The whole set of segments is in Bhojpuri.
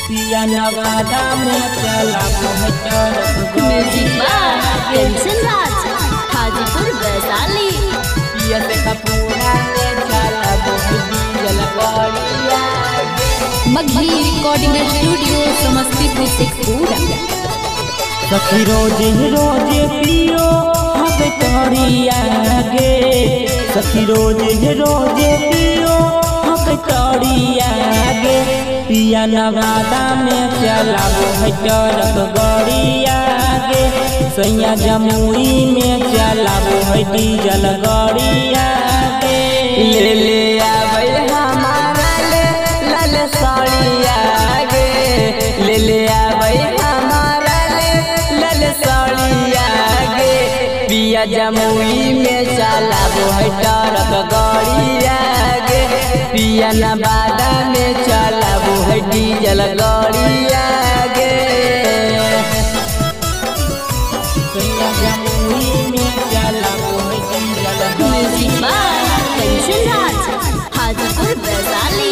पिया नवादा में चला music by tension Raj Hajipur Vaishali. पिया से कपूरा में चला डीजल गाड़िया मगही रिकॉर्डिंग स्टूडियो समस्तीपुर से पूरा। सखी रोजे रोजे पियो हवे तोड़िया गे, सखी रोजे रोजे पियो हवे तोड़िया गे। पिया नवादा में चला ट्रक गाड़िया गे, सैया जमुई में चला डीजल गाड़िया गे। ले ले आवे हमारा ले लाल साड़िया गे, ले ले आवे हमारा ले लाल साड़िया गे। पिया जमुई में चला ट्रक गाड़िया गे, पिया नवादा में चला डीजल गाड़िया गे। पिया जमुई में चला diesel music by tension Raj Hajipur Vaishali.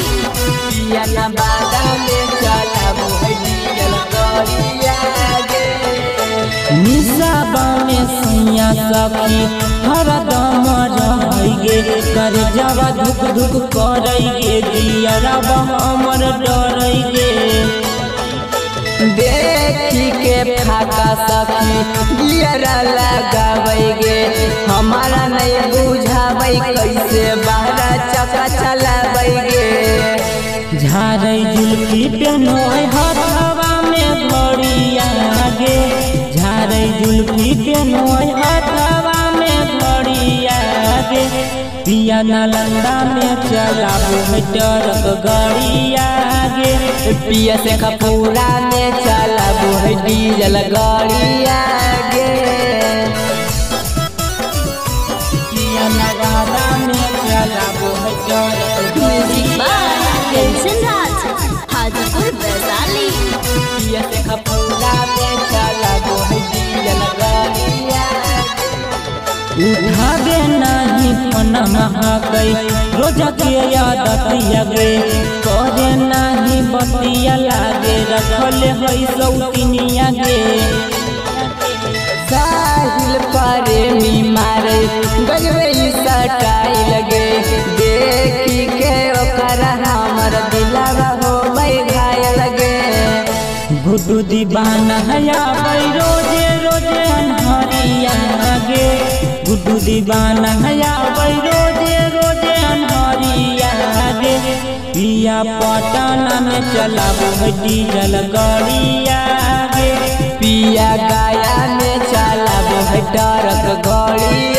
पिया नवादा में चला डीजल गाड़िया गे। निशाबा में सैया सखी हरदम रहे कर जावा धुक धुक करे दियरबा हमर डरे। देखी के फाका सखी दियरा लगावे गे, हमारा नहीं बुझावे कैसे बाहरा चक्का चलावे गे। झारे जुल्फी पेनोय हथवा में घड़िया गे, झारे जुल्फी पेनोय हथवा में घड़िया गे। पिया नालंदा में चला ट्रक गाड़िया गे, पिया से कपूरा में चला डीजल गाड़िया गे। पिया नवादा में चला music by tension Raj Hajipur Vaishali. पिया से कपूरा में चला डीजल गाड़िया। उठावे नहीं पनमा गई रोजा के आदत गे, करे नहीं बतिया लागे रखल है सौतिनिया गे। साहिल प्रेमी मारे गजबे सटाई लगे, देखी के ओकर हमर दिलवा हो घायल लगे। गुड्डू दीवाना हया रोजे रोजे अनहरिया गे, गुड्डू दीवाना हया रोजे रोजे अनहरिया गे। पिया पटना में चला डीजल गाड़िया गे, पिया गया में चला ट्रक गाड़िया।